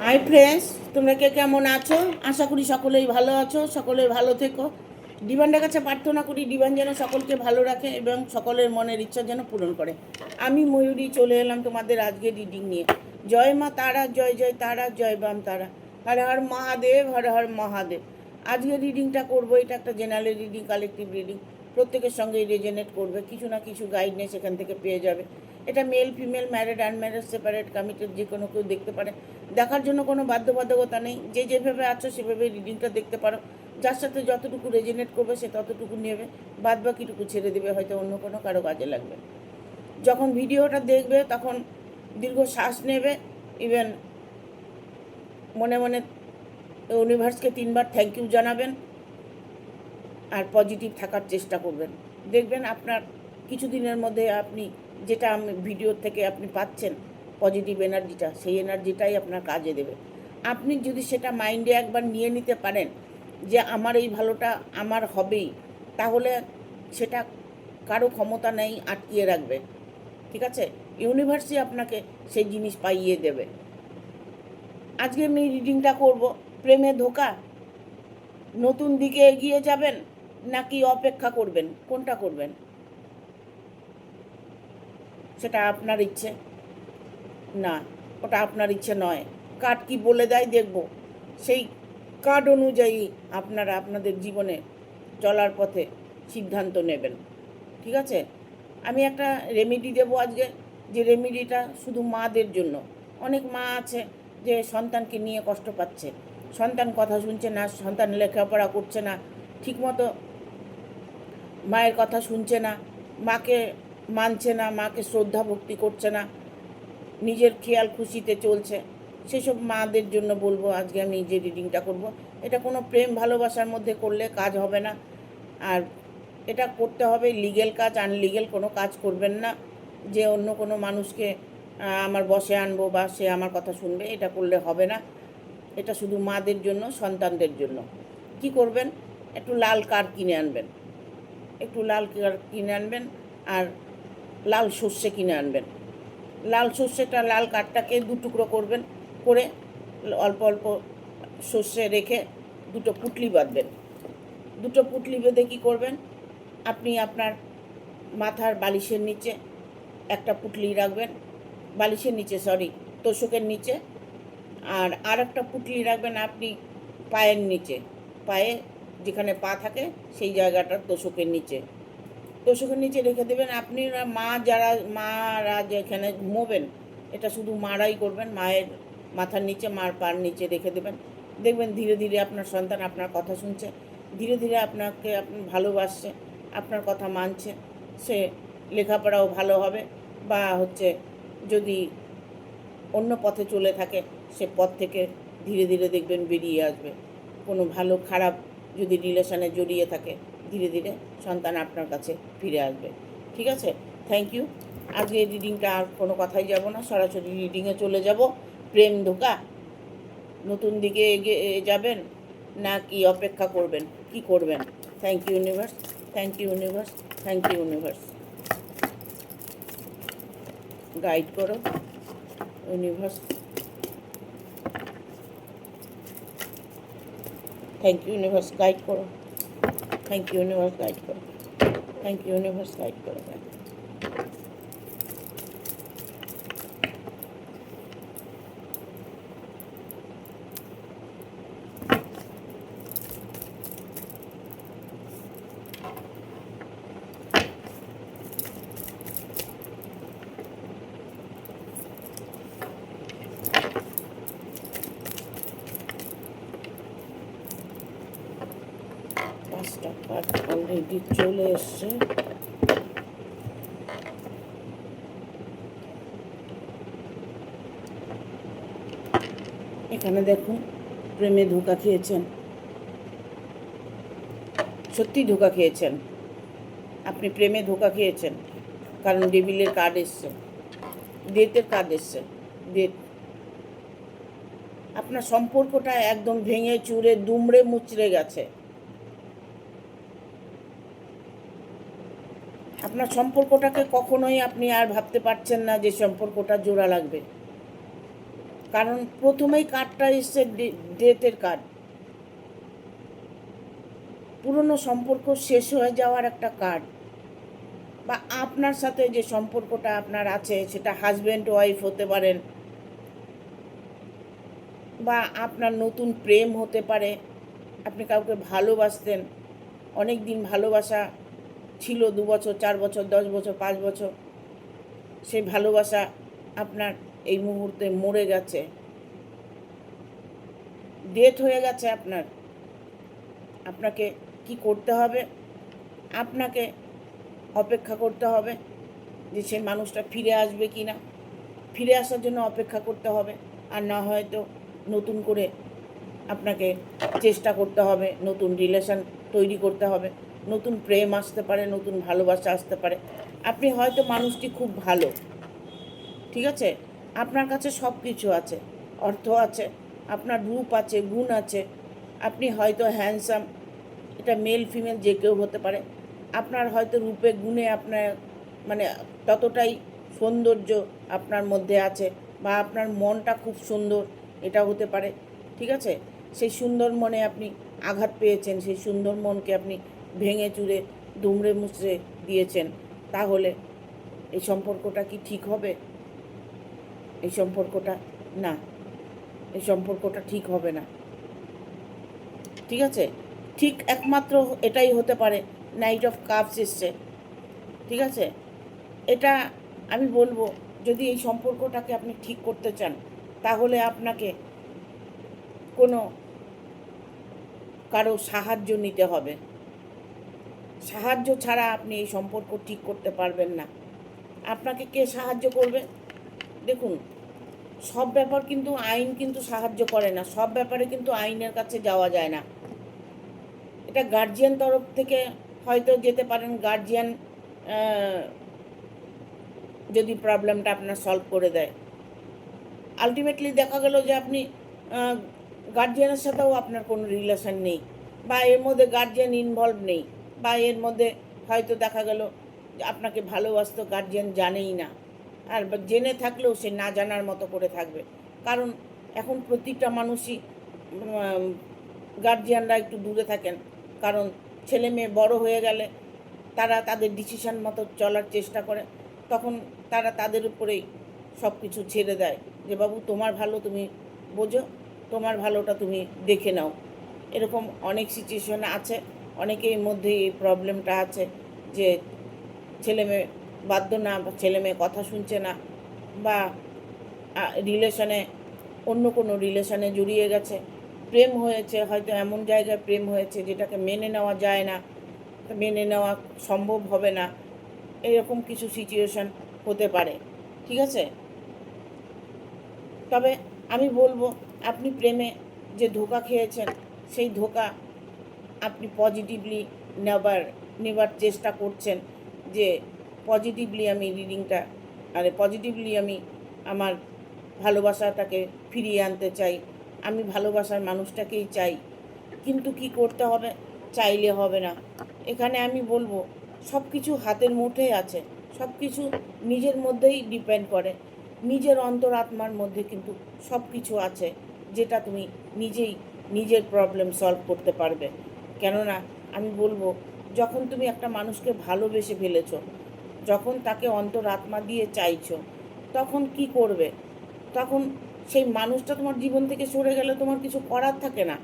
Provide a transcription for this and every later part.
Hi friends, তোমরা কে কেমন আছো? আশা করি সকলেই ভালো আছো, সকলে ভালো থেকো। ডিভানের কাছে প্রার্থনা করি ডিভান যেন সকলকে ভালো রাখে এবং সকলের মনের ইচ্ছা যেন পূরণ করে। আমি ময়ূরী চলে এলাম তোমাদের আজকে রিডিং নিয়ে। জয় মা তারা, জয় জয় তারা, জয় বাম তারা, হর হর মহাদেব, হর হর মহাদেব। আজকে রিডিংটা করবো, এটা একটা জেনারেল রিডিং, কালেকটিভ রিডিং। প্রত্যেকের সঙ্গেই রেজেনেট করবে, কিছু না কিছু গাইডনেস এখান থেকে পেয়ে যাবে। এটা male female, married unmarried, separate, committed, যে কোনো কেউ দেখতে পারে। দেখার জন্য কোনো বাধ্যবাধকতা নেই, যে যেভাবে আছো সেভাবে রিডিংটা দেখতে পারো। যার সাথে যতটুকু রেজেনেট করবে সে ততটুকু নেবে, বাদ বাকিটুকু ছেড়ে দেবে, হয়তো অন্য কোনো কারো কাজে লাগবে। যখন ভিডিওটা দেখবে তখন দীর্ঘ শ্বাস নেবে, ইভেন মনে মনে ইউনিভার্সকে 3বার থ্যাংক ইউ জানাবেন, আর পজিটিভ থাকার চেষ্টা করবেন। দেখবেন আপনার কিছুদিনের মধ্যে আপনি যেটা ভিডিও থেকে আপনি পাচ্ছেন পজিটিভ এনার্জিটা, সেই এনার্জিটাই আপনার কাজে দেবে। আপনি যদি সেটা মাইন্ডে একবার নিয়ে নিতে পারেন যে আমার এই ভালোটা আমার হবেই, তাহলে সেটা কারো ক্ষমতা নেই আটকিয়ে রাখবে। ঠিক আছে, ইউনিভার্সই আপনাকে সেই জিনিস পাইয়ে দেবে। আজকে আমি রিডিংটা করব, প্রেমে ধোঁকা, নতুন দিকে এগিয়ে যাবেন নাকি অপেক্ষা করবেন, কোনটা করবেন সেটা আপনার ইচ্ছে। না, ওটা আপনার ইচ্ছে নয়। কার্ড কি বলে দেয় দেখব, সেই কার্ড অনুযায়ী আপনারা আপনাদের জীবনে চলার পথে সিদ্ধান্ত নেবেন। ঠিক আছে, আমি একটা রেমেডি দেবো আজকে, যে রেমেডিটা শুধু মাদের জন্য। অনেক মা আছে যে সন্তানকে নিয়ে কষ্ট পাচ্ছে, সন্তান কথা শুনছে না, সন্তান লেখাপড়া করছে না ঠিকমতো, মায়ের কথা শুনছে না, মাকে মানছে না, মাকে শ্রদ্ধা ভক্তি করছে না, নিজের খেয়াল খুশিতে চলছে। সেসব মাদের জন্য বলবো আজকে আমি যে রিডিংটা করব। এটা কোনো প্রেম ভালোবাসার মধ্যে করলে কাজ হবে না, আর এটা করতে হবে লিগেল কাজ, আনলিগেল কোনো কাজ করবেন না, যে অন্য কোনো মানুষকে আমার বসে আনবো বা সে আমার কথা শুনবে, এটা করলে হবে না। এটা শুধু মাদের জন্য, সন্তানদের জন্য। কি করবেন, একটু লাল কার্ড কিনে আনবেন, একটু লাল কার্ড কিনে আনবেন, আর লাল সর্ষে কিনে আনবেন। লাল সর্ষেটা, লাল কাঠটাকে 2 টুকরো করবেন, করে অল্প অল্প সর্ষে রেখে 2টো পুঁটলি বাঁধবেন। 2টো পুঁটলি বেঁধে কী করবেন, আপনি আপনার মাথার বালিশের নিচে একটা পুঁটলি রাখবেন, বালিশের নিচে সরি, তোষকের নিচে। আর একটা পুঁটলি রাখবেন আপনি পায়ের নিচে, পায়ে যেখানে পা থাকে সেই জায়গাটার তোষকের নিচে, তোষকের নিচে রেখে দেবেন। আপনি মারা যেখানে ঘুমোবেন, এটা শুধু মারাই করবেন, মায়ের মাথার নিচে, মার পার নিচে রেখে দেবেন। দেখবেন ধীরে ধীরে আপনার সন্তান আপনার কথা শুনছে, ধীরে ধীরে আপনাকে ভালোবাসছে, আপনার কথা মানছে, সে লেখাপড়াও ভালো হবে, বা যদি অন্য পথে চলে থাকে সে পথ থেকে ধীরে ধীরে দেখবেন বেরিয়ে আসবে। কোনো ভালো খারাপ যদি রিলেশনে জড়িয়ে থাকে, ধীরে ধীরে সন্তান আপনার কাছে ফিরে আসবে। ঠিক আছে, থ্যাংক ইউ। আজকে রিডিংটা আর কোনো কথাই যাব না, সরাসরি রিডিংয়ে চলে যাব। প্রেম ধোঁকা, নতুন দিকে এগিয়ে যাবেন নাকি অপেক্ষা করবেন, কি করবেন? Thank you universe, thank you universe, thank you universe. Guide করো universe. Thank you universe, guide করো। থ্যাংক ইউ ইউনিভার্স, গাইড করো। থ্যাংক ইউ ইউনিভার্স, গাইড করো। 5টা কার্ড অলরেডি চলে এসছে। এখানে দেখুন, প্রেমে ধোঁকা খেয়েছেন, সত্যি ধোঁকা খেয়েছেন, আপনি প্রেমে ধোঁকা খেয়েছেন, কারণ ডেভিলের কার্ড এসছে, ডেথের কার্ড এসছে। ডেথ, আপনার সম্পর্কটা একদম ভেঙে চুরে দুমড়ে মুচড়ে গেছে। আপনার সম্পর্কটাকে কখনোই আপনি আর ভাবতে পারছেন না যে সম্পর্কটা জোড়া লাগবে। কারণ প্রথমেই কার্ডটা এসছে ডেথের কার্ড, পুরনো সম্পর্ক শেষ হয়ে যাওয়ার একটা কার্ড, বা আপনার সাথে যে সম্পর্কটা আপনার আছে সেটা হাজব্যান্ড ওয়াইফ হতে পারেন, বা আপনার নতুন প্রেম হতে পারে। আপনি কাউকে ভালোবাসতেন, অনেক দিন ভালোবাসা ছিল, 2 বছর 4 বছর 10 বছর 5 বছর, সেই ভালোবাসা আপনার এই মুহূর্তে মরে গেছে, ডেথ হয়ে গেছে আপনার। আপনাকে কি করতে হবে? আপনাকে অপেক্ষা করতে হবে যে সেই মানুষটা ফিরে আসবে কি না। ফিরে আসার জন্য অপেক্ষা করতে হবে, আর না হয়তো নতুন করে আপনাকে চেষ্টা করতে হবে, নতুন রিলেশন তৈরি করতে হবে, নতুন প্রেম আসতে পারে, নতুন ভালোবাসা আসতে পারে। আপনি হয়তো মানুষটি খুব ভালো, ঠিক আছে, আপনার কাছে সব কিছু আছে, অর্থ আছে, আপনার রূপ আছে, গুণ আছে, আপনি হয়তো হ্যান্ডসাম, এটা মেল ফিমেল যে কেউ হতে পারে, আপনার হয়তো রূপে গুণে আপনার মানে ততটাই সৌন্দর্য আপনার মধ্যে আছে, বা আপনার মনটা খুব সুন্দর, এটা হতে পারে, ঠিক আছে। সেই সুন্দর মনে আপনি আঘাত পেয়েছেন, সেই সুন্দর মনকে আপনি ভেঙে চুরে দুমড়ে মুচড়ে দিয়েছেন, তাহলে এই সম্পর্কটা কি ঠিক হবে? এই সম্পর্কটা না, এই সম্পর্কটা ঠিক হবে না, ঠিক আছে। ঠিক একমাত্র এটাই হতে পারে, নাইট অফ কাপস এসছে, ঠিক আছে। এটা আমি বলবো, যদি এই সম্পর্কটাকে আপনি ঠিক করতে চান, তাহলে আপনাকে কোনো কারো সাহায্য নিতে হবে। সাহায্য ছাড়া আপনি এই সম্পর্ক ঠিক করতে পারবেন না। আপনাকে কে সাহায্য করবে? দেখুন, সব ব্যাপার কিন্তু আইন কিন্তু সাহায্য করে না, সব ব্যাপারে কিন্তু আইনের কাছে যাওয়া যায় না। এটা গার্জিয়ান তরফ থেকে হয়তো যেতে পারেন, গার্জিয়ান যদি প্রবলেমটা আপনার সলভ করে দেয়। আলটিমেটলি দেখা গেল যে আপনি গার্জিয়ানের সাথেও আপনার কোনো রিলেশন নেই, বা এর মধ্যে গার্জিয়ান ইনভলভ নেই, বা এর মধ্যে হয়তো দেখা গেল আপনাকে ভালোবাসতো গার্জিয়ান জানেই না, আর জেনে থাকলেও সে না জানার মতো করে থাকবে। কারণ এখন প্রত্যেকটা মানুষই গার্জিয়ানরা একটু দূরে থাকেন, কারণ ছেলে মেয়ে বড় হয়ে গেলে তারা তাদের ডিসিশন মতো চলার চেষ্টা করে, তখন তারা তাদের উপরেই সব কিছু ছেড়ে দেয়, যে বাবু তোমার ভালো তুমি বোঝো, তোমার ভালোটা তুমি দেখে নাও। এরকম অনেক সিচুয়েশন আছে, অনেকের মধ্যে এই প্রবলেমটা আছে যে ছেলে মেয়ে বাধ্য না, ছেলে মেয়ে কথা শুনছে না, বা রিলেশনে অন্য কোনো রিলেশনে জড়িয়ে গেছে, প্রেম হয়েছে, হয়তো এমন জায়গায় প্রেম হয়েছে যেটাকে মেনে নেওয়া যায় না, মেনে নেওয়া সম্ভব হবে না, এরকম কিছু সিচুয়েশন হতে পারে, ঠিক আছে। তবে আমি বলবো, আপনি প্রেমে যে ধোঁকা খেয়েছেন, সেই ধোঁকা আপনি পজিটিভলি নেবার চেষ্টা করছেন, যে পজিটিভলি আমি রিডিংটা, পজিটিভলি আমি আমার ভালোবাসাটাকে ফিরিয়ে আনতে চাই, আমি ভালোবাসার মানুষটাকেই চাই। কিন্তু কি করতে হবে? চাইলে হবে না। এখানে আমি বলবো, সব কিছু হাতের মুঠোয় আছে, সব কিছু নিজের মধ্যেই ডিপেন্ড করে, নিজের অন্তরাত্মার মধ্যে কিন্তু সব কিছু আছে, যেটা তুমি নিজেই নিজের প্রবলেম সলভ করতে পারবে। কেননা আমি বলবো, যখন তুমি একটা মানুষকে ভালোবেসে ফেলেছো, যখন তাকে অন্তরাত্মা দিয়ে চাইছো, তখন কি করবে? তখন সেই মানুষটা তোমার জীবন থেকে সরে গেলে তোমার কিছু করার থাকে না।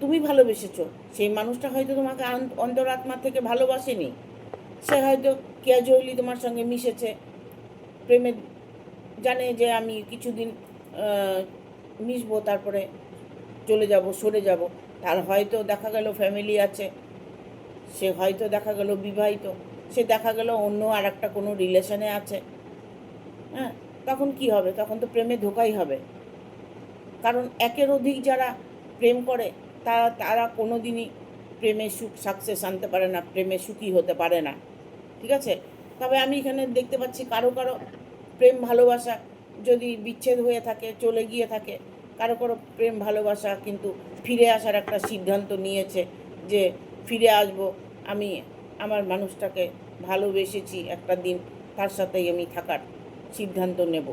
তুমি ভালোবেসেছো, সেই মানুষটা হয়তো তোমাকে অন্তরাত্মা থেকে ভালোবাসেনি, সে হয়তো ক্যাজুয়ালি তোমার সঙ্গে মিশেছে, প্রেমে জানে যে আমি কিছুদিন মিশবো, তারপরে চলে যাব, সরে যাব। তার হয়তো দেখা গেল ফ্যামিলি আছে, সে হয়তো দেখা গেল বিবাহিত, সে দেখা গেল অন্য আর একটা কোনো রিলেশনে আছে। হ্যাঁ, তখন কি হবে? তখন তো প্রেমে ধোঁকাই হবে। কারণ একের অধিক যারা প্রেম করে, তারা কোনো দিনই প্রেমে সুখ সাকসেস আনতে পারে না, প্রেমে সুখী হতে পারে না, ঠিক আছে। তবে আমি এখানে দেখতে পাচ্ছি কারো কারো প্রেম ভালোবাসা যদি বিচ্ছেদ হয়ে থাকে, চলে গিয়ে থাকে, কারো কারো প্রেম ভালোবাসা কিন্তু ফিরে আসার একটা সিদ্ধান্ত নিয়েছে, যে ফিরে আসব, আমি আমার মানুষটাকে ভালোবেসেছি একটা দিন, তার সাথেই আমি থাকার সিদ্ধান্ত নেব।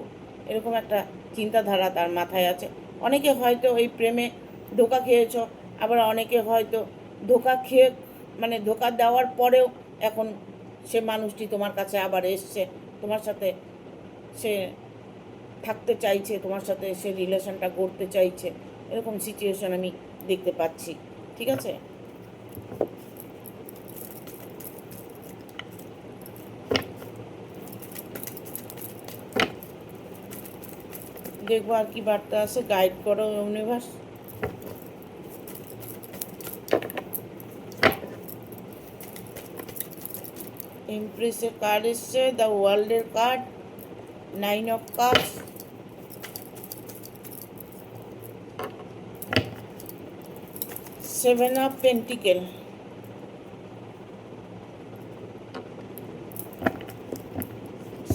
এরকম একটা চিন্তাধারা তার মাথায় আছে। অনেকে হয়তো এই প্রেমে ধোঁকা খেয়েছ, আবার অনেকে হয়তো ধোঁকা খেয়ে মানে ধোঁকা দেওয়ার পরেও এখন সে মানুষটি তোমার কাছে আবার এসছে, তোমার সাথে সে থাকতে চাইছে, তোমার সাথে সে রিলেশনটা করতে চাইছে, এরকম সিচুয়েশন আমি দেখতে পাচ্ছি। ঠিক আছে, দেখবো আর কি বার্তা আছে, গাইড করো ইউনিভার্স। এমপ্রেসের কার্ড এসছে, দ্য ওয়ার্ল্ডের card, 9 of cups, 7 of pentacle,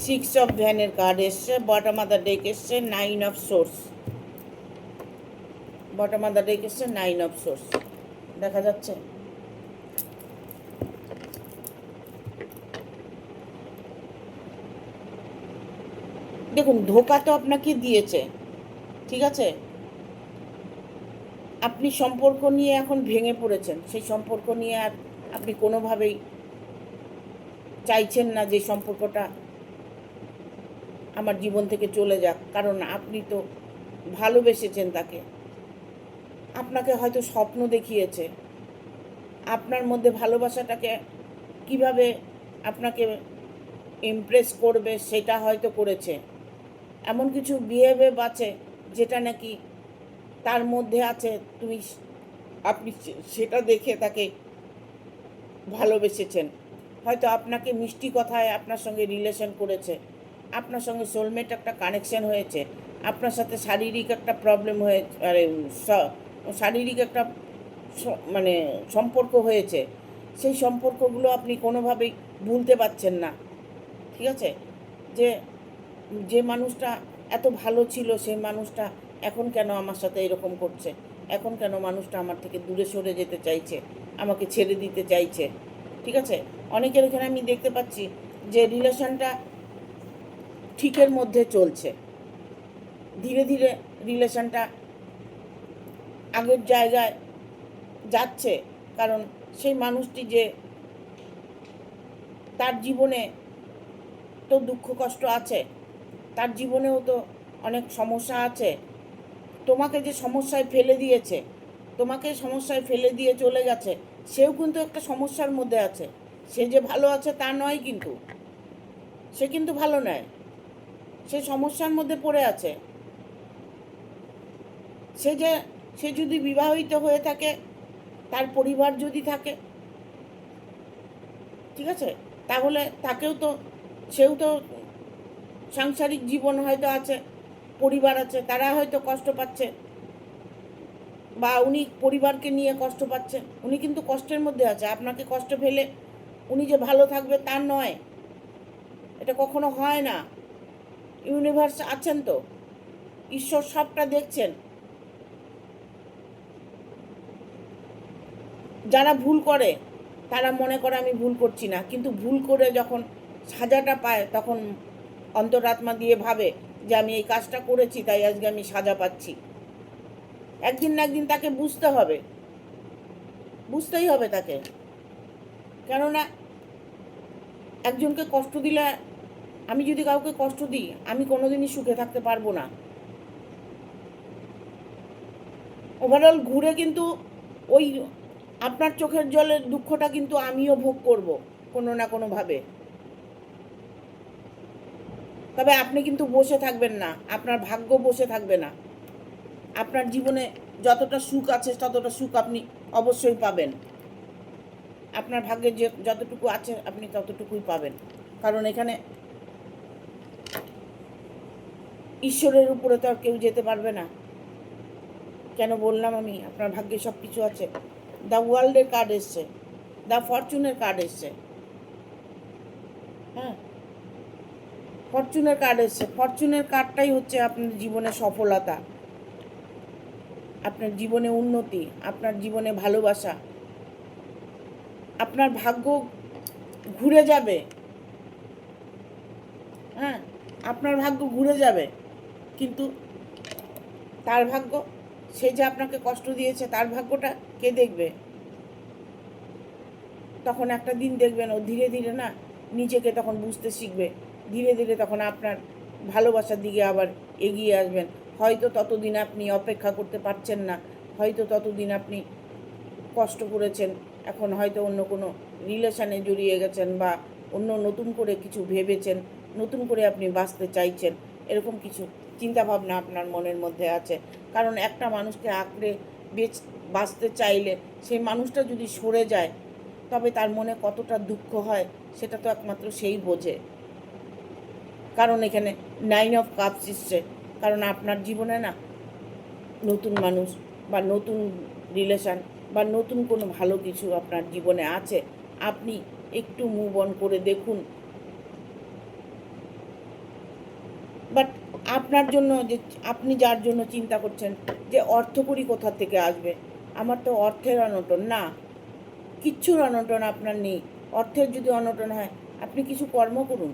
6 of ভ্যানের কার্ড এসছে, বটম অফ দ্য ডেক এসছে 9 of swords, bottom of the deck এসছে 9 অফ সোর্স। দেখা যাচ্ছে দেখুন, ধোঁকা তো আপনাকে দিয়েছে, ঠিক আছে, আপনি সম্পর্ক নিয়ে এখন ভেঙে পড়েছেন, সেই সম্পর্ক নিয়ে আর আপনি কোনোভাবেই চাইছেন না যে সম্পর্কটা আমার জীবন থেকে চলে যাক, কারণ আপনি তো ভালোবেসেছেন তাকে, আপনাকে হয়তো স্বপ্ন দেখিয়েছে, আপনার মধ্যে ভালোবাসাটাকে কিভাবে আপনাকে ইমপ্রেস করবে সেটা হয়তো করেছে, এমন কিছু বিহেভিয়ার আছে যেটা নাকি তার মধ্যে আছে, আপনি সেটা দেখে তাকে ভালোবেসেছেন, হয়তো আপনাকে মিষ্টি কথায় আপনার সঙ্গে রিলেশন করেছে, আপনার সঙ্গে সোলমেট একটা কানেকশন হয়েছে, আপনার সাথে শারীরিক একটা প্রবলেম হয়ে শারীরিক একটা মানে সম্পর্ক হয়েছে, সেই সম্পর্কগুলো আপনি কোনোভাবেই ভুলতে পারছেন না। ঠিক আছে, যে যে মানুষটা এত ভালো ছিল সেই মানুষটা এখন কেন আমার সাথে এরকম করছে, এখন কেন মানুষটা আমার থেকে দূরে সরে যেতে চাইছে, আমাকে ছেড়ে দিতে চাইছে। ঠিক আছে, অনেকের এখানে আমি দেখতে পাচ্ছি যে রিলেশনটা ঠিকের মধ্যে চলছে, ধীরে ধীরে রিলেশনটা আগের জায়গায় যাচ্ছে, কারণ সেই মানুষটি যে তার জীবনে তো দুঃখ কষ্ট আছে, তার জীবনেও তো অনেক সমস্যা আছে, তোমাকে যে সমস্যায় ফেলে দিয়েছে, তোমাকে সমস্যায় ফেলে দিয়ে চলে গেছে, সেও কিন্তু একটা সমস্যার মধ্যে আছে, সে যে ভালো আছে তা নয়, কিন্তু সে কিন্তু ভালো নয়, সে সমস্যার মধ্যে পড়ে আছে। সে যদি বিবাহিত হয়ে থাকে, তার পরিবার যদি থাকে, ঠিক আছে, তাহলে সেও তো সাংসারিক জীবন হয়তো আছে, পরিবার আছে, তারা হয়তো কষ্ট পাচ্ছে, বা উনি পরিবারকে নিয়ে কষ্ট পাচ্ছে, উনি কিন্তু কষ্টের মধ্যে আছে, আপনাকে কষ্ট ফেলে উনি যে ভালো থাকবে তা নয়, এটা কখনো হয় না। ইউনিভার্স আছেন তো, ঈশ্বর সবটা দেখছেন। যারা ভুল করে তারা মনে করে আমি ভুল করছি না, কিন্তু ভুল করে যখন সাজাটা পায় তখন অন্তরাত্মা দিয়ে ভাবে যে আমি এই কাজটা করেছি তাই আজকে আমি সাজা পাচ্ছি। একদিন না একদিন তাকে বুঝতেই হবে তাকে, কেননা একজনকে কষ্ট দিলে, আমি যদি কাউকে কষ্ট দিই আমি কোনোদিনই সুখে থাকতে পারবো না। ওভারঅল ঘুরে কিন্তু ওই আপনার চোখের জলের দুঃখটা কিন্তু আমিও ভোগ করব কোনো না কোনোভাবে। তবে আপনি কিন্তু বসে থাকবেন না, আপনার ভাগ্য বসে থাকবে না, আপনার জীবনে যতটা সুখ আছে ততটা সুখ আপনি অবশ্যই পাবেন, আপনার ভাগ্যে যে যতটুকু আছে আপনি ততটুকুই পাবেন, কারণ এখানে ঈশ্বরের উপরে তো আর কেউ যেতে পারবে না। কেন বললাম আমি আপনার ভাগ্যে সব কিছু আছে। দ্য ওয়ার্ল্ডের কার্ড এসছে, দ্য ফরচুনের কার্ড এসছে, হ্যাঁ, ফরচুনের কার্ড এসছে, ফরচুনের কার্ডটাই হচ্ছে আপনার জীবনে সফলতা, আপনার জীবনে উন্নতি, আপনার জীবনে ভালোবাসা, আপনার ভাগ্য ঘুরে যাবে, হ্যাঁ, আপনার ভাগ্য ঘুরে যাবে, কিন্তু তার ভাগ্য, সে যে আপনাকে কষ্ট দিয়েছে তার ভাগ্যটা কে দেখবে? তখন একটা দিন দেখবেন ও ধীরে ধীরে না নিজেকে তখন বুঝতে শিখবে, ধীরে ধীরে তখন আপনার ভালোবাসার দিকে আবার এগিয়ে আসবেন। হয়তো ততদিন আপনি অপেক্ষা করতে পারছেন না, হয়তো ততদিন আপনি কষ্ট করেছেন, এখন হয়তো অন্য কোনো রিলেশানে জড়িয়ে গেছেন বা অন্য নতুন করে কিছু ভেবেছেন, নতুন করে আপনি বাঁচতে চাইছেন, এরকম কিছু চিন্তাভাবনা আপনার মনের মধ্যে আছে। কারণ একটা মানুষকে আঁকড়ে বাঁচতে চাইলে সেই মানুষটা যদি সরে যায় তবে তার মনে কতটা দুঃখ হয় সেটা তো একমাত্র সেই বোঝে। কারণ এখানে 9 অফ কাপস এসছে, কারণ আপনার জীবনে না নতুন মানুষ বা নতুন রিলেশান বা নতুন কোনো ভালো কিছু আপনার জীবনে আছে, আপনি একটু মুভ অন করে দেখুন। বাট আপনার জন্য যে আপনি যার জন্য চিন্তা করছেন যে অর্থকড়ি কোথা থেকে আসবে, আমার তো অর্থের অনটন না, কিচ্ছুর অনটন আপনার নেই। অর্থের যদি অনটন হয় আপনি কিছু কর্ম করুন,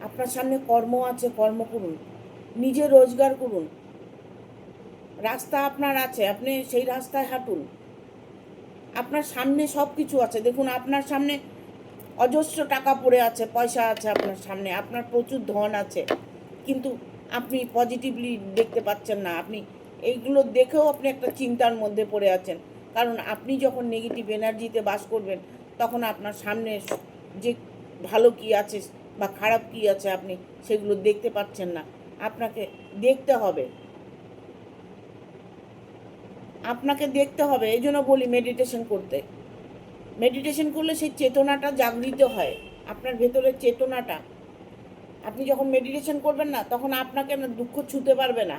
আপনার সামনে কর্ম আছে, কর্ম করুন, নিজে রোজগার করুন, রাস্তা আপনার আছে, আপনি সেই রাস্তায় হাঁটুন। আপনার সামনে সব কিছু আছে, দেখুন আপনার সামনে অজস্র টাকা পড়ে আছে, পয়সা আছে আপনার সামনে, আপনার প্রচুর ধন আছে, কিন্তু আপনি পজিটিভলি দেখতে পাচ্ছেন না। আপনি এইগুলো দেখেও আপনি একটা চিন্তার মধ্যে পড়ে আছেন, কারণ আপনি যখন নেগেটিভ এনার্জিতে বাস করবেন তখন আপনার সামনে যে ভালো কি আছে বা খারাপ কি আছে আপনি সেগুলো দেখতে পাচ্ছেন না। আপনাকে দেখতে হবে, আপনাকে দেখতে হবে। এই জন্য বলি মেডিটেশন করতে। মেডিটেশন করলে সেই চেতনাটা জাগৃত হয়, আপনার ভেতরের চেতনাটা। আপনি যখন মেডিটেশন করবেন না তখন আপনাকে না দুঃখ ছুঁতে পারবে না,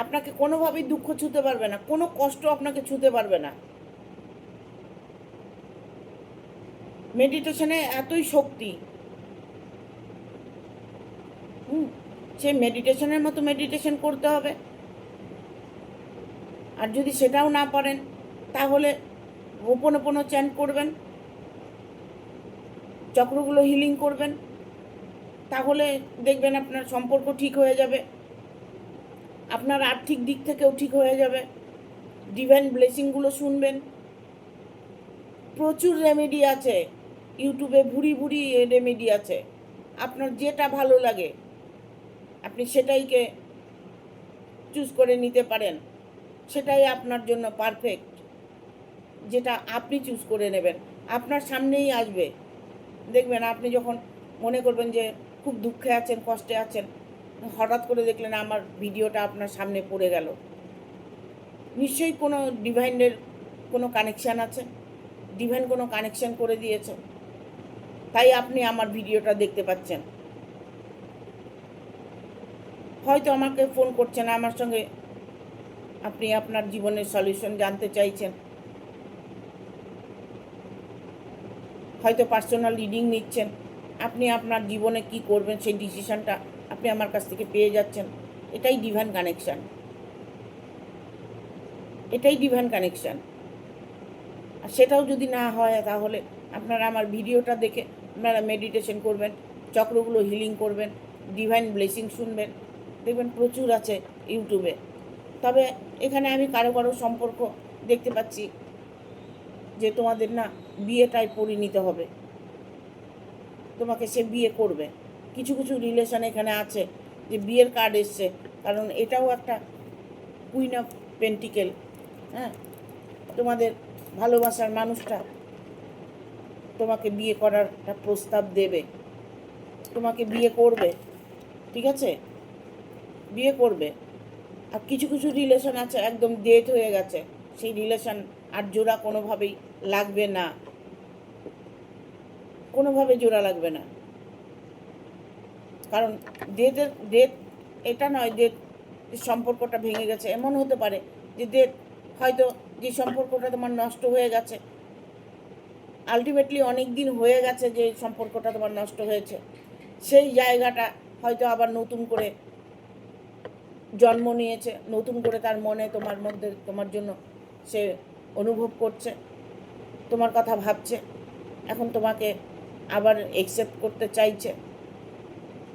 আপনাকে কোনোভাবেই দুঃখ ছুঁতে পারবে না, কোনো কষ্ট আপনাকে ছুঁতে পারবে না। মেডিটেশনে এতই শক্তি, সেই মেডিটেশনের মতো মেডিটেশন করতে হবে। আর যদি সেটাও না পারেন তাহলে হোপোনোপোনো চ্যান্ট করবেন, চক্রগুলো হিলিং করবেন, তাহলে দেখবেন আপনার সম্পর্ক ঠিক হয়ে যাবে, আপনার আর্থিক দিক থেকেও ঠিক হয়ে যাবে। ডিভাইন ব্লেসিংগুলো শুনবেন, প্রচুর রেমেডি আছে ইউটিউবে, ভুরি ভুরি রেমেডি আছে। আপনার যেটা ভালো লাগে আপনি সেটাইকে চুজ করে নিতে পারেন, সেটাই আপনার জন্য পারফেক্ট। যেটা আপনি চুজ করে নেবেন আপনার সামনেই আসবে। দেখবেন আপনি যখন মনে করবেন যে খুব দুঃখে আছেন, কষ্টে আছেন, হঠাৎ করে দেখলেন আমার ভিডিওটা আপনার সামনে পড়ে গেল, নিশ্চয়ই কোনো ডিভাইনের কোনো কানেকশান আছে, ডিভাইন কোনো কানেকশান করে দিয়েছে, তাই আপনি আমার ভিডিওটা দেখতে পাচ্ছেন। হয়তো আমাকে ফোন করছেন, আমার সঙ্গে আপনি আপনার জীবনের সলিউশন জানতে চাইছেন, হয়তো পার্সোনাল রিডিং নিচ্ছেন, আপনি আপনার জীবনে কি করবেন সেই ডিসিশনটা আপনি আমার কাছ থেকে পেয়ে যাচ্ছেন। এটাই ডিভাইন কানেকশান, এটাই ডিভাইন কানেকশান। আর সেটাও যদি না হয় তাহলে আপনারা আমার ভিডিওটা দেখে আপনারা মেডিটেশন করবেন, চক্রগুলো হিলিং করবেন, ডিভাইন ব্লেসিং শুনবেন, দেখবেন প্রচুর আছে ইউটিউবে। তবে এখানে আমি কারো কারো সম্পর্ক দেখতে পাচ্ছি যে তোমাদের না বিয়েটাই পরিণীত হবে, তোমাকে সে বিয়ে করবে। কিছু কিছু রিলেশন এখানে আছে যে বিয়ের কার্ড এসছে, কারণ এটাও একটা কুইন অফ পেন্টিকেল। হ্যাঁ, তোমাদের ভালোবাসার মানুষটা তোমাকে বিয়ে করার একটা প্রস্তাব দেবে, তোমাকে বিয়ে করবে, ঠিক আছে, বিয়ে করবে। আর কিছু কিছু রিলেশন আছে একদম ডেট হয়ে গেছে, সেই রিলেশন আর জোড়া কোনোভাবেই লাগবে না, কোনোভাবে জোড়া লাগবে না। কারণ ডেট এটা নয় যে সম্পর্কটা ভেঙে গেছে, এমন হতে পারে যে ডেট হয়তো যে সম্পর্কটা তোমার নষ্ট হয়ে গেছে, আলটিমেটলি অনেক দিন হয়ে গেছে যে সম্পর্কটা তোমার নষ্ট হয়েছে, সেই জায়গাটা হয়তো আবার নতুন করে জন্ম নিয়েছে, নতুন করে তার মনে তোমার মধ্যে তোমার জন্য সে অনুভব করছে, তোমার কথা ভাবছে, এখন তোমাকে আবার অ্যাকসেপ্ট করতে চাইছে,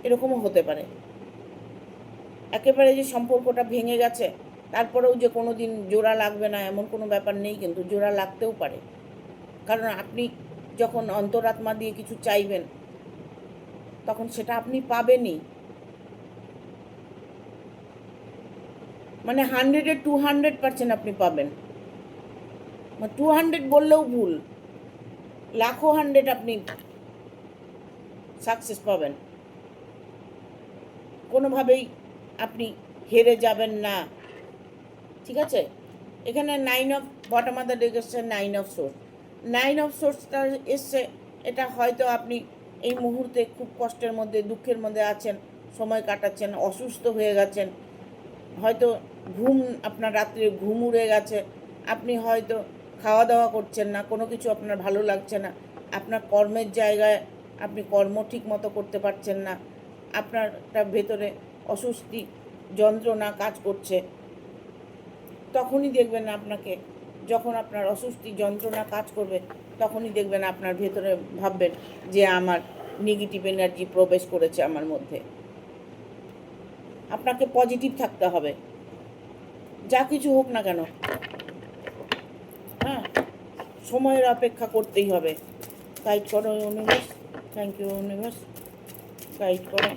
এরকমও হতে পারে। একেবারে যে সম্পর্কটা ভেঙে গেছে তারপরেও যে কোনো দিন জোড়া লাগবে না এমন কোনো ব্যাপার নেই, কিন্তু জোড়া লাগতেও পারে। কারণ আপনি যখন অন্তরাত্মা দিয়ে কিছু চাইবেন তখন সেটা আপনি পাবেনই। মানে 100-এ 200% আপনি পাবেন। 200 বললেও ভুল, লাখো 100 আপনি সাকসেস পাবেন। কোনোভাবেই আপনি হেরে যাবেন না, ঠিক আছে? এখানে 9 of bottom of the deck এসছে 9 অফ সোর্স। 9 অফ সোর্সটা এসছে, এটা হয়তো আপনি এই মুহূর্তে খুব কষ্টের মধ্যে, দুঃখের মধ্যে আছেন, সময় কাটাচ্ছেন, অসুস্থ হয়ে গেছেন, হয়তো ঘুম, আপনার রাত্রে ঘুম উড়ে গেছে, আপনি হয়তো খাওয়া দাওয়া করছেন না, কোনো কিছু আপনার ভালো লাগছে না, আপনার কর্মের জায়গায় আপনি কর্ম ঠিক মতো করতে পারছেন না, আপনার ভেতরে অস্বস্তি যন্ত্রণা কাজ করছে। তখনই দেখবেন আপনাকে, যখন আপনার অস্বস্তি যন্ত্রণা কাজ করবে তখনই দেখবেন আপনার ভেতরে ভাববেন যে আমার নেগেটিভ এনার্জি প্রবেশ করেছে আমার মধ্যে। আপনাকে পজিটিভ থাকতে হবে, যা কিছু হোক না কেন। হ্যাঁ, সময়ের অপেক্ষা করতেই হবে। গাইড করো universe, thank you universe, guide করো।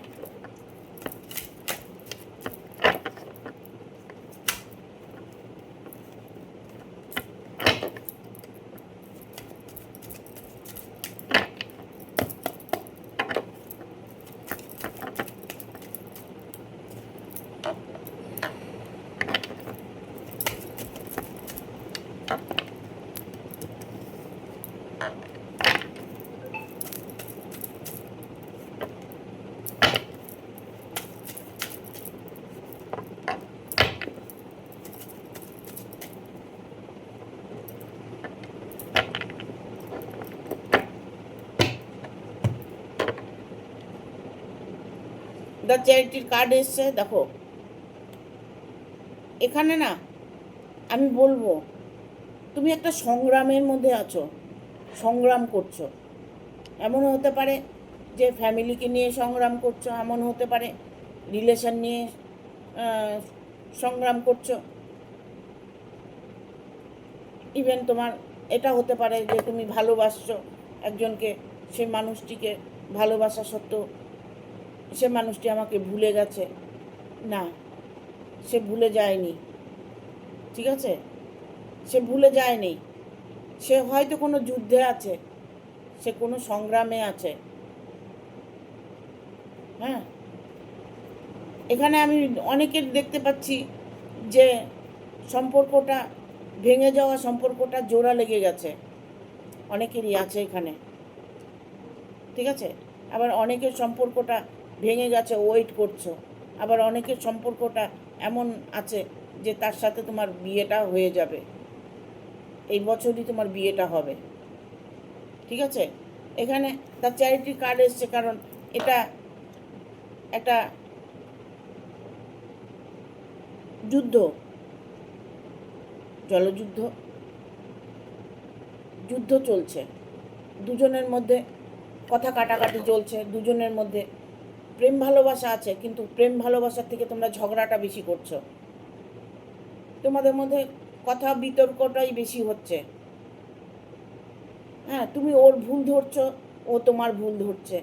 দ্য চ্যারিটির কার্ড এসছে, দেখো এখানে না আমি বলবো তুমি একটা সংগ্রামের মধ্যে আছো, সংগ্রাম করছো। এমনও হতে পারে যে ফ্যামিলিকে নিয়ে সংগ্রাম করছো, এমন হতে পারে রিলেশন নিয়ে সংগ্রাম করছো, ইভেন তোমার এটা হতে পারে যে তুমি ভালোবাসছো একজনকে, সেই মানুষটিকে ভালোবাসা সত্ত্বেও সে মানুষটি আমাকে ভুলে গেছে। না, সে ভুলে যায়নি, ঠিক আছে? সে ভুলে যায়নি, সে হয়তো কোনো যুদ্ধে আছে, সে কোনো সংগ্রামে আছে। হ্যাঁ, এখানে আমি অনেকের দেখতে পাচ্ছি যে সম্পর্কটা ভেঙে যাওয়া, সম্পর্কটা জোড়া লেগে গেছে, অনেকেরই আছে এখানে, ঠিক আছে? আবার অনেকের সম্পর্কটা ভেঙে গেছে, ওয়েট করছো। আবার অনেকের সম্পর্কটা এমন আছে যে তার সাথে তোমার বিয়েটা হয়ে যাবে, এই বছরই তোমার বিয়েটা হবে, ঠিক আছে? এখানে তার চ্যারিটি কার্ড এসছে, কারণ এটা একটা যুদ্ধ, জলযুদ্ধ, যুদ্ধ চলছে দুজনের মধ্যে, কথা কাটাকাটি চলছে দুজনের মধ্যে, প্রেম ভালোবাসা আছে, কিন্তু প্রেম ভালোবাসার থেকে তোমরা ঝগড়াটা বেশি করছো, তোমাদের মধ্যে কথা বিতর্কটাই বেশি হচ্ছে। হ্যাঁ, তুমি ওর ভুল ধরছো, ও তোমার ভুল ধরছে,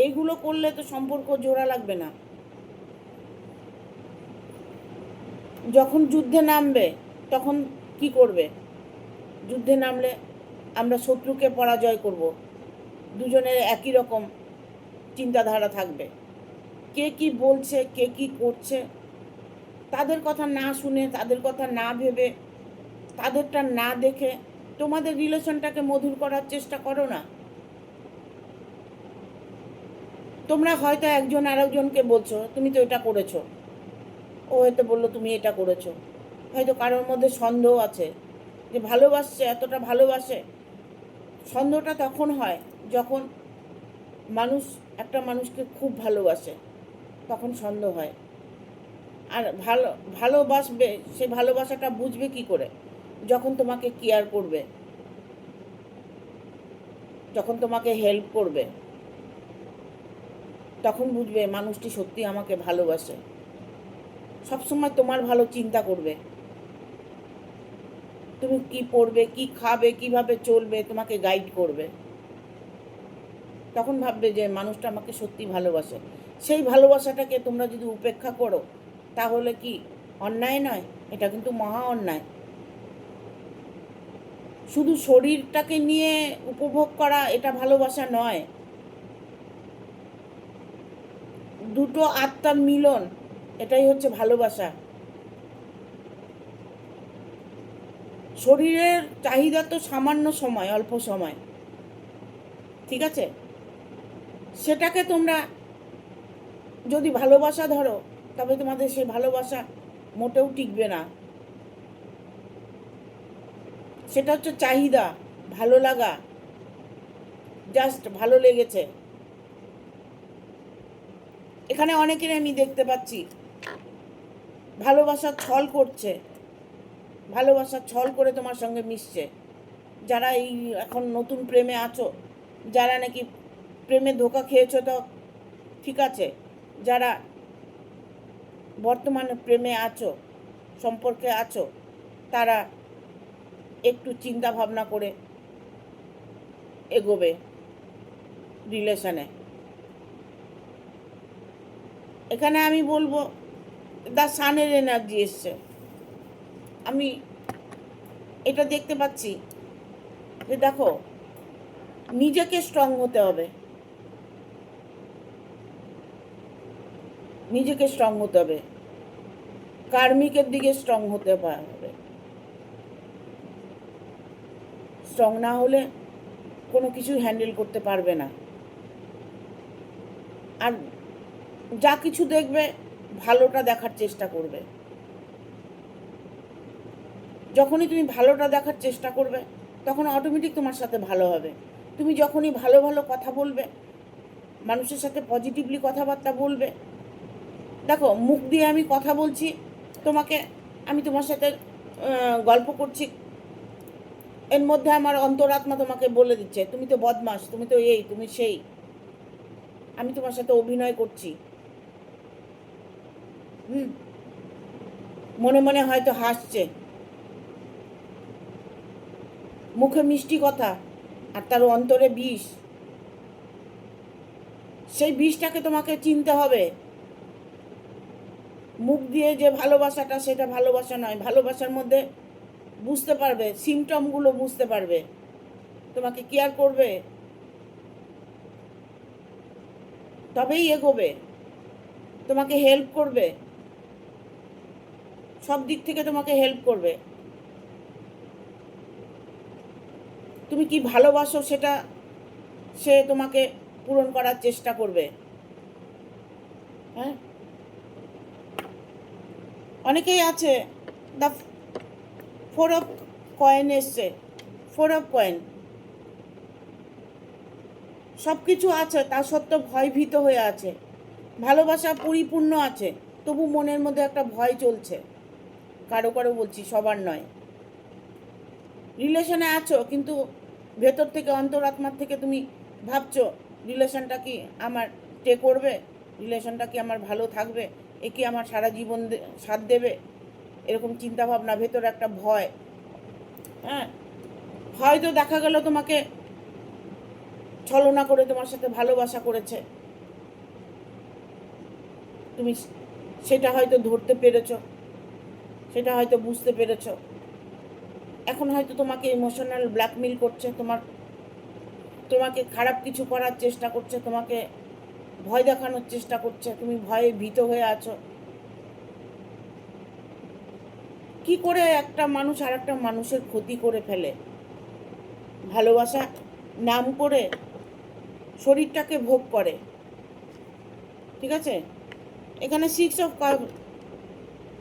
এইগুলো করলে তো সম্পর্ক জোড়া লাগবে না। যখন যুদ্ধে নামবে তখন কি করবে? যুদ্ধে নামলে আমরা শত্রুকে পরাজয় করব, দুজনের একই রকম চিন্তাধারা থাকবে, কে কি বলছে, কে কি করছে, তাদের কথা না শুনে, তাদের কথা না ভেবে, তাদেরটা না দেখে তোমাদের রিলেশনটাকে মধুর করার চেষ্টা করো না। তোমরা হয়তো একজন আরেকজনকে বলছো তুমি তো এটা করেছো, ও হয়তো বললো তুমি এটা করেছো, হয়তো কারোর মধ্যে সন্দেহ আছে যে ভালোবাসছে, এতটা ভালোবাসে। সন্দেহটা তখন হয় যখন মানুষ একটা মানুষকে খুব ভালোবাসে, তখন সন্দেহ হয়। আর ভালোবাসবে, সে ভালোবাসাটা বুঝবে কি করে? যখন তোমাকে কেয়ার করবে, যখন তোমাকে হেল্প করবে, তখন বুঝবে মানুষটি সত্যি আমাকে ভালোবাসে। সবসময় তোমার ভালো চিন্তা করবে, তুমি কি পড়বে, কি খাবে, কিভাবে চলবে, তোমাকে গাইড করবে। তখন ভাববে যে মানুষটা আমাকে সত্যি ভালোবাসে। সেই ভালোবাসাটাকে তোমরা যদি উপেক্ষা করো তাহলে কি অন্যায় নয়? এটা কিন্তু মহা অন্যায়। শুধু শরীরটাকে নিয়ে উপভোগ করা এটা ভালোবাসা নয়। দুটো আত্মার মিলন, এটাই হচ্ছে ভালোবাসা। শরীরের চাহিদা তো সামান্য সময়, অল্প সময়, ঠিক আছে? সেটাকে তোমরা যদি ভালোবাসা ধরো তবে তোমাদের সেই ভালোবাসা মোটেও টিকবে না। সেটা হচ্ছে চাহিদা, ভালো লাগা, জাস্ট ভালো লেগেছে। এখানে অনেকের আমি দেখতে পাচ্ছি ভালোবাসা ছল করছে, ভালোবাসা ছল করে তোমার সঙ্গে মিশছে। যারা এই এখন নতুন প্রেমে আছো, যারা নাকি প্রেমে ধোঁকা খেয়েছো তো ঠিক আছে, যারা বর্তমানে প্রেমে আছো, সম্পর্কে আছো, তারা একটু চিন্তা ভাবনা করে এগোবে রিলেশনে। এখানে আমি বলবো দ্য সানের এনার্জি এসছে। আমি এটা দেখতে পাচ্ছি যে দেখো, নিজেকে স্ট্রং হতে হবে, নিজেকে স্ট্রং হতে হবে, কার্মিকের দিকে স্ট্রং হতে হবে। স্ট্রং না হলে কোনো কিছু হ্যান্ডেল করতে পারবে না। আর যা কিছু দেখবে ভালোটা দেখার চেষ্টা করবে। যখনই তুমি ভালোটা দেখার চেষ্টা করবে তখন অটোমেটিক তোমার সাথে ভালো হবে। তুমি যখনই ভালো ভালো কথা বলবে, মানুষের সাথে পজিটিভলি কথাবার্তা বলবে। দেখো, মুখ দিয়ে আমি কথা বলছি তোমাকে, আমি তোমার সাথে গল্প করছি, এর মধ্যে আমার অন্তরাত্মা তোমাকে বলে দিচ্ছে তুমি তো বদমাশ, তুমি তো এই, তুমি সেই। আমি তোমার সাথে অভিনয় করছি, মনে মনে হয়তো হাসছে, মুখে মিষ্টি কথা আর তার অন্তরে বিষ। সেই বিষটাকে তোমাকে চিনতে হবে। মুখ দিয়ে যে ভালোবাসাটা সেটা ভালোবাসা নয়। ভালোবাসার মধ্যে বুঝতে পারবে, সিমটমগুলো বুঝতে পারবে, তোমাকে কেয়ার করবে, তবেই এগোবে, তোমাকে হেল্প করবে, সব দিক থেকে তোমাকে হেল্প করবে। তুমি কি ভালোবাসো সেটা সে তোমাকে পূরণ করার চেষ্টা করবে। হ্যাঁ, অনেকেই আছে দ্য 4 অফ কয়েন এসছে, 4 অফ কয়েন। সব কিছু আছে, তা সত্ত্বেও ভয়ভীত হয়ে আছে। ভালোবাসা পরিপূর্ণ আছে, তবু মনের মধ্যে একটা ভয় চলছে। কারো কারো বলছি, সবার নয়। রিলেশনে আছো কিন্তু ভেতর থেকে, অন্তরাত্মার থেকে তুমি ভাবছো রিলেশনটা কি আমার স্টে করবে, রিলেশনটা কি আমার ভালো থাকবে, এ কি আমার সারা জীবন সাথ দেবে, এরকম চিন্তাভাবনা, ভেতরে একটা ভয়। হ্যাঁ, হয়তো দেখা গেল তোমাকে ছলনা করে তোমার সাথে ভালোবাসা করেছে, তুমি সেটা হয়তো ধরতে পেরেছো, সেটা হয়তো বুঝতে পেরেছো। এখন হয়তো তোমাকে ইমোশনাল ব্ল্যাকমেল করছে, তোমাকে খারাপ কিছু করার চেষ্টা করছে, তোমাকে ভয় দেখানোর চেষ্টা করছে, তুমি ভয়ে ভীত হয়ে আছো। কি করে একটা মানুষ আর একটা মানুষের ক্ষতি করে ফেলে, ভালোবাসা নাম করে শরীরটাকে ভোগ করে, ঠিক আছে? এখানে 6 অফ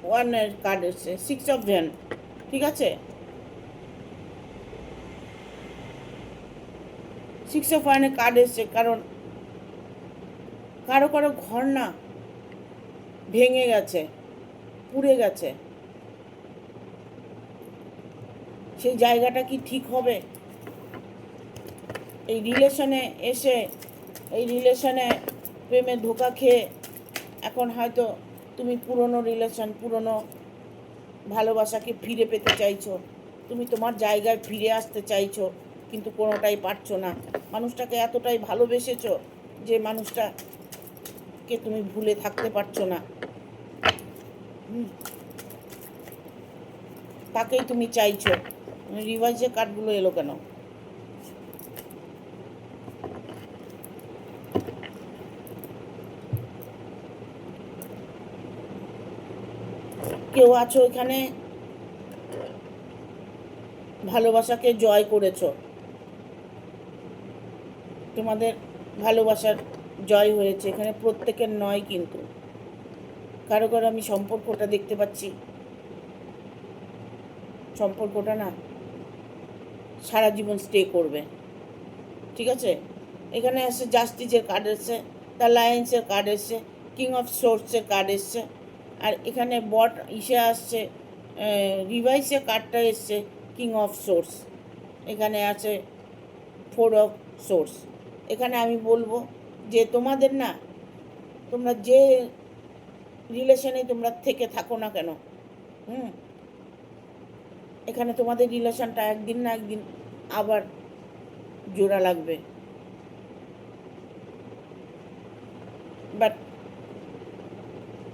ওয়ানের কার্ড এসছে, 6 অফ ভ্যান, ঠিক আছে? 6 অফ ওয়ানের কার্ড এসছে, কারণ কারো কারো ঘর না ভেঙে গেছে, পুড়ে গেছে। সেই জায়গাটা কি ঠিক হবে? এই রিলেশনে এসে, এই রিলেশনে প্রেমে ধোঁকা খেয়ে এখন হয়তো তুমি পুরনো রিলেশন, পুরনো ভালোবাসাকে ফিরে পেতে চাইছো, তুমি তোমার জায়গায় ফিরে আসতে চাইছো, কিন্তু কোনোটাই পারছো না। মানুষটাকে এতটাই ভালোবেসেছো যে মানুষটাকে তুমি ভুলে থাকতে পারছো না। তাকেই তুমি চাইছো। রিভাইজে কার্ডগুলো এলো কেন? কেউ আছো এখানে ভালোবাসাকে জয় করেছো, তোমাদের ভালোবাসার জয় হয়েছে। এখানে প্রত্যেকের নয়, কিন্তু কারো কারো আমি সম্পর্কটা দেখতে পাচ্ছি, সম্পর্কটা না সারা জীবন স্টে করবে। ঠিক আছে, এখানে এসে জাস্টিসের কার্ড এসছে, দ্য লায়েন্সের কার্ড এসছে, কিং অফ সোর্সের কার্ড এসছে, আর এখানে বট ইসে আসছে, রিভাইসের কার্ডটা এসছে কিং অফ সোর্স, এখানে আছে ফোর অফ সোর্স। এখানে আমি বলবো যে তোমাদের না, তোমরা যে রিলেশনে তোমরা থেকে থাকো না কেন, এখানে তোমাদের রিলেশনটা একদিন না একদিন আবার জোড়া লাগবে। বাট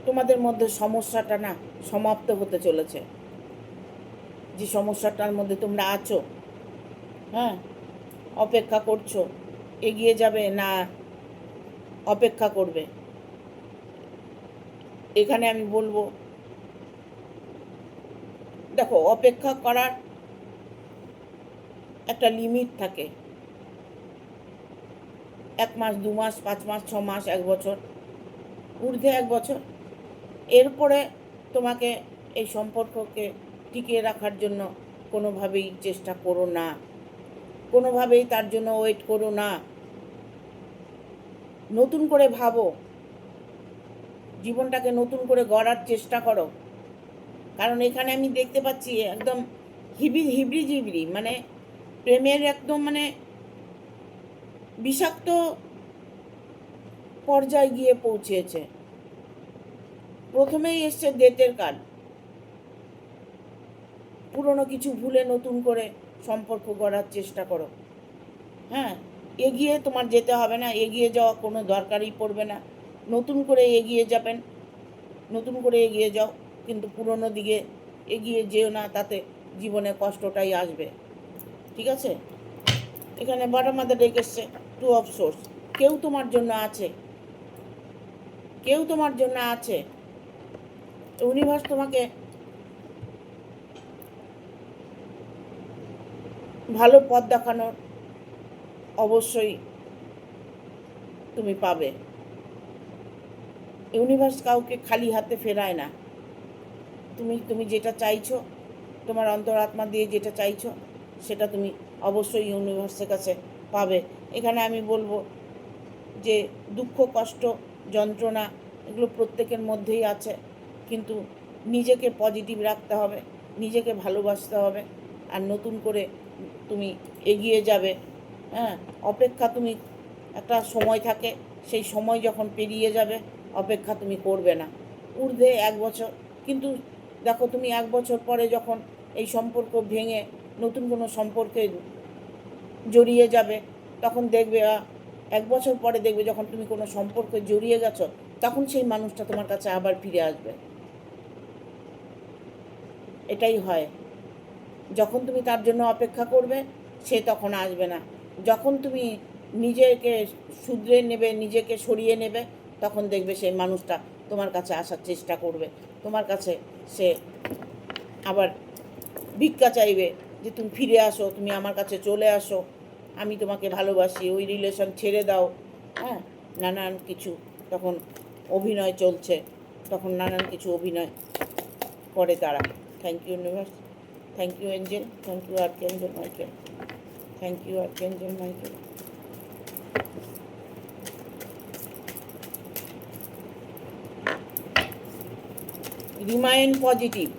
তোমাদের মধ্যে সমস্যাটা না সমাপ্ত হতে চলেছে। যে সমস্যাটার মধ্যে তোমরা আছো, অপেক্ষা করছো, এগিয়ে যাবে না অপেক্ষা করবে, এখানে আমি বলবো দেখো, অপেক্ষা করার একটা লিমিট থাকে। 1 মাস, 2 মাস, 5 মাস, 6 মাস, 1 বছর, ঊর্ধ্বে 1 বছর। এরপরে তোমাকে এই সম্পর্ককে টিকিয়ে রাখার জন্য কোনোভাবেই চেষ্টা করো না, কোনোভাবেই তার জন্য ওয়েট করো না। নতুন করে ভাবো, জীবনটাকে নতুন করে গড়ার চেষ্টা করো। কারণ এখানে আমি দেখতে পাচ্ছি একদম হিবড়ি জিবড়ি, মানে প্রেমের একদম মানে বিষাক্ত পর্যায়ে গিয়ে পৌঁছেছে। প্রথমেই এসছে ডেটের কার্ড, পুরনো কিছু ভুলে নতুন করে সম্পর্ক গড়ার চেষ্টা করো। এগিয়ে তোমার যেতে হবে না, এগিয়ে যাওয়া কোনো দরকারই পড়বে না। নতুন করে এগিয়ে যাবেন, নতুন করে এগিয়ে যাও, কিন্তু পুরনো দিকে এগিয়ে যেও না, তাতে জীবনে কষ্টটাই আসবে। ঠিক আছে, এখানে বটম অফ দ্য ডেক এসছে 2 অফ সোর্স। কেউ তোমার জন্য আছে, কেউ তোমার জন্য আছে। ইউনিভার্স তোমাকে ভালো পথ দেখানোর অবশ্যই তুমি পাবে। ইউনিভার্স কাউকে খালি হাতে ফেরায় না। তুমি যেটা চাইছো, তোমার অন্তরাত্মা দিয়ে যেটা চাইছো, সেটা তুমি অবশ্যই ইউনিভার্সের কাছে পাবে। এখানে আমি বলবো যে দুঃখ, কষ্ট, যন্ত্রণা এগুলো প্রত্যেকের মধ্যেই আছে, কিন্তু নিজেকে পজিটিভ রাখতে হবে, নিজেকে ভালোবাসতে হবে, আর নতুন করে তুমি এগিয়ে যাবে। অপেক্ষা, তুমি একটা সময় থাকে, সেই সময় যখন পেরিয়ে যাবে অপেক্ষা তুমি করবে না। ঊর্ধ্বে 1 বছর, কিন্তু দেখো তুমি 1 বছর পরে যখন এই সম্পর্ক ভেঙে নতুন কোনো সম্পর্কে জড়িয়ে যাবে, তখন দেখবে 1 বছর পরে দেখবে যখন তুমি কোনো সম্পর্কে জড়িয়ে গেছো, তখন সেই মানুষটা তোমার কাছে আবার ফিরে আসবে। এটাই হয়, যখন তুমি তার জন্য অপেক্ষা করবে সে তখন আসবে না। যখন তুমি নিজেকে শুধরে নেবে, নিজেকে সরিয়ে নেবে, তখন দেখবে সেই মানুষটা তোমার কাছে আসার চেষ্টা করবে। তোমার কাছে সে আবার ভিক্ষা চাইবে যে তুমি ফিরে আসো, তুমি আমার কাছে চলে আসো, আমি তোমাকে ভালোবাসি, ওই রিলেশন ছেড়ে দাও। নানান কিছু তখন অভিনয় চলছে, তখন নানান কিছু অভিনয় করে তারা। Thank you universe, thank you angel, thank you archangel Michael, thank you archangel Michael. Remain positive,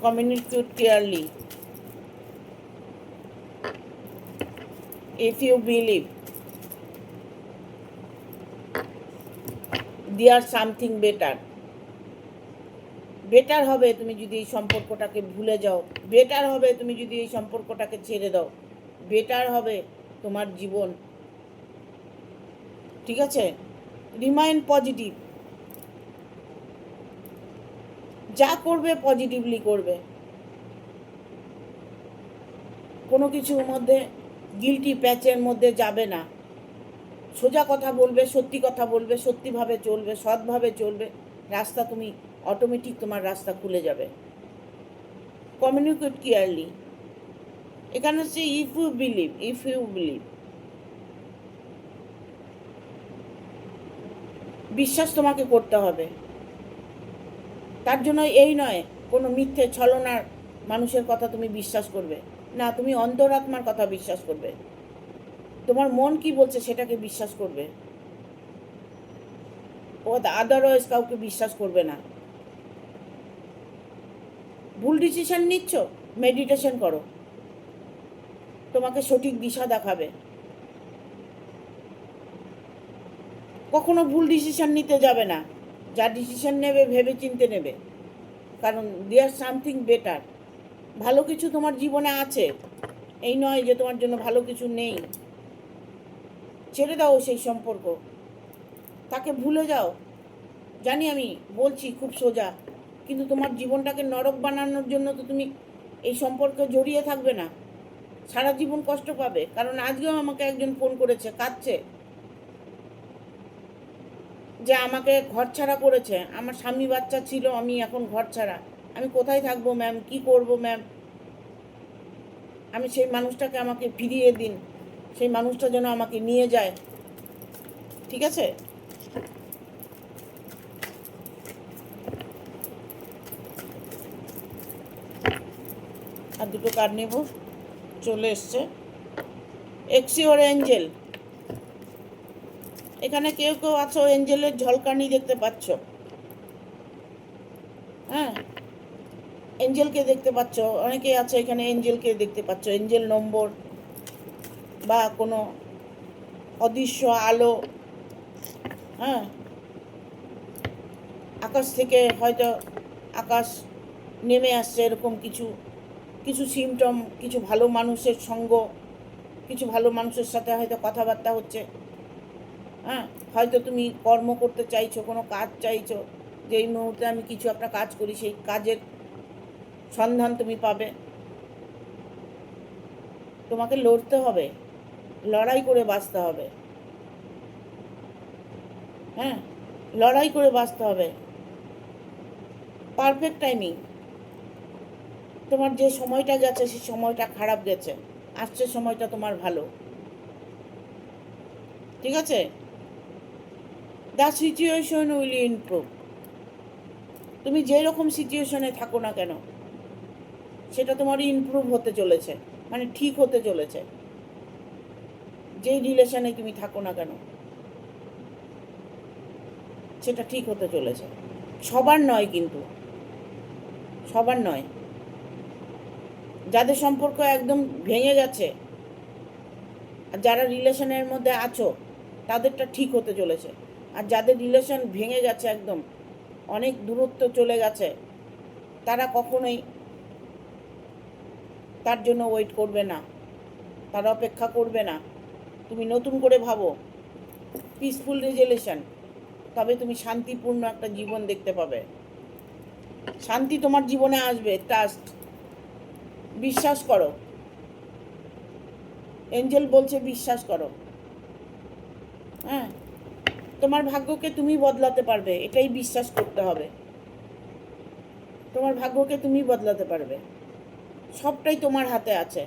communicate clearly. If you believe, there something better. Better হবে তুমি যদি এই সম্পর্কটাকে ভুলে যাও, বেটার হবে তুমি যদি এই সম্পর্কটাকে ছেড়ে দাও, বেটার হবে তোমার জীবন। ঠিক আছে? রিমাইন্ড পজিটিভ, যা করবে পজিটিভলি করবে, কোনো কিছুর মধ্যে গিল্টি প্যাচের মধ্যে যাবে না। সোজা কথা বলবে, সত্যি কথা বলবে, সত্যিভাবে চলবে, সৎভাবে চলবে, রাস্তা তুমি অটোমেটিক তোমার রাস্তা খুলে যাবে। Communicate clearly. এখানে হচ্ছে ইফ ইউ বিলিভ, বিশ্বাস তোমাকে করতে হবে। তার জন্য এই নয় কোনো মিথ্যে ছলনার মানুষের কথা তুমি বিশ্বাস করবে না, তুমি অন্তরাত্মার কথা বিশ্বাস করবে, তোমার মন কি বলছে সেটাকে বিশ্বাস করবে, ও আদারওয়াইজ কাউকে বিশ্বাস করবে না। ভুল ডিসিশন নিচ্ছ, মেডিটেশন করো, তোমাকে সঠিক দিশা দেখাবে। কখনো ভুল ডিসিশন নিতে যাবে না, যা ডিসিশন নেবে ভেবে চিনতে নেবে, কারণ দেয়ার সামথিং বেটার। ভালো কিছু তোমার জীবনে আছে, এই নয় যে তোমার জন্য ভালো কিছু নেই। ছেড়ে দাও সেই সম্পর্ক, তাকে ভুলে যাও। জানি আমি বলছি খুব সোজা, কিন্তু তোমার জীবনটাকে নরক বানানোর জন্য তো তুমি এই সম্পর্কে জড়িয়ে থাকবে না, সারা জীবন কষ্ট পাবে। কারণ আজকেও আমাকে একজন ফোন করেছে, কাঁদছে, যে আমাকে ঘর ছাড়া করেছে, আমার স্বামী বাচ্চা ছিল, আমি এখন ঘর ছাড়া, আমি কোথায় থাকবো ম্যাম, কি করব ম্যাম, আমি সেই মানুষটাকে আমাকে ফিরিয়ে দিন, সেই মানুষটা যেন আমাকে নিয়ে যায়। ঠিক আছে? আর দুটো কার্ড নেব, চলে এসছে এক্সিওর এঞ্জেল। এখানে কেউ কেউ আছো এঞ্জেলের ঝলকানি দেখতে পাচ্ছ। হ্যাঁ, এঞ্জেলকে দেখতে পাচ্ছ, অনেকেই আছে এখানে এঞ্জেলকে দেখতে পাচ্ছ, এঞ্জেল নম্বর বা কোনো অদৃশ্য আলো। হ্যাঁ, আকাশ থেকে হয়তো আকাশ নেমে আসছে, এরকম কিছু কিছু সিমটম, কিছু ভালো মানুষের সঙ্গ, কিছু ভালো মানুষের সাথে হয়তো কথাবার্তা হচ্ছে। হ্যাঁ, হয়তো তুমি কর্ম করতে চাইছো, কোনো কাজ চাইছো, যে এই মুহূর্তে আমি কিছু একটা কাজ করি, সেই কাজের সন্ধান তুমি পাবে। তোমাকে লড়তে হবে, লড়াই করে বাঁচতে হবে। হ্যাঁ, লড়াই করে বাঁচতে হবে। পারফেক্ট টাইমিং, তোমার যে সময়টা গেছে সেই সময়টা খারাপ গেছে, আসছে সময়টা তোমার ভালো। ঠিক আছে? The situation will improve. তুমি যেই রকম সিচুয়েশনে থাকো না কেন, সেটা তোমার ইমপ্রুভ হতে চলেছে, মানে ঠিক হতে চলেছে। যেই রিলেশনে তুমি থাকো না কেন, সেটা ঠিক হতে চলেছে। সবার নয় কিন্তু, সবার নয়। যাদের সম্পর্ক একদম ভেঙে গেছে, আর যারা রিলেশনের মধ্যে আছো, তাদেরটা ঠিক হতে চলেছে। আর যাদের রিলেশন ভেঙে গেছে, একদম অনেক দূরত্ব চলে গেছে, তারা কখনোই তার জন্য ওয়েট করবে না, তারা অপেক্ষা করবে না। তুমি নতুন করে ভাবো, পিসফুল রেজলিউশন, তবে তুমি শান্তিপূর্ণ একটা জীবন দেখতে পাবে। শান্তি তোমার জীবনে আসবে, ট্রাস্ট, বিশ্বাস করো। এঞ্জেল বলছে বিশ্বাস করো। হ্যাঁ, তোমার ভাগ্যকে তুমি বদলাতে পারবে, এটাই বিশ্বাস করতে হবে। তোমার ভাগ্যকে তুমি বদলাতে পারবে, সবটাই তোমার হাতে আছে।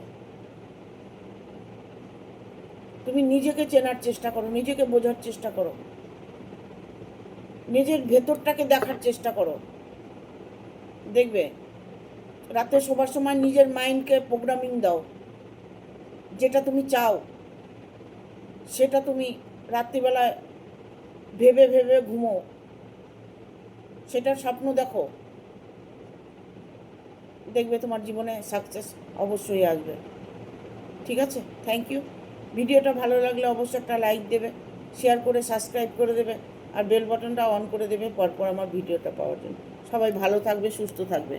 তুমি নিজেকে চেনার চেষ্টা করো, নিজেকে বোঝার চেষ্টা করো, নিজের ভেতরটাকে দেখার চেষ্টা করো। দেখবে রাতে শোবার সময় নিজের মাইন্ডকে প্রোগ্রামিং দাও, যেটা তুমি চাও সেটা তুমি রাত্রিবেলায় ভেবে ভেবে ঘুমো, সেটার স্বপ্ন দেখো, দেখবে তোমার জীবনে সাকসেস অবশ্যই আসবে। ঠিক আছে? Thank you. ভিডিওটা ভালো লাগলে অবশ্যই একটা লাইক দেবে, শেয়ার করে সাবস্ক্রাইব করে দেবে। আর বেল বাটনটা অন করে দেবে পরপর আমার ভিডিওটা পাওয়ার জন্য। সবাই ভালো থাকবে, সুস্থ থাকবে।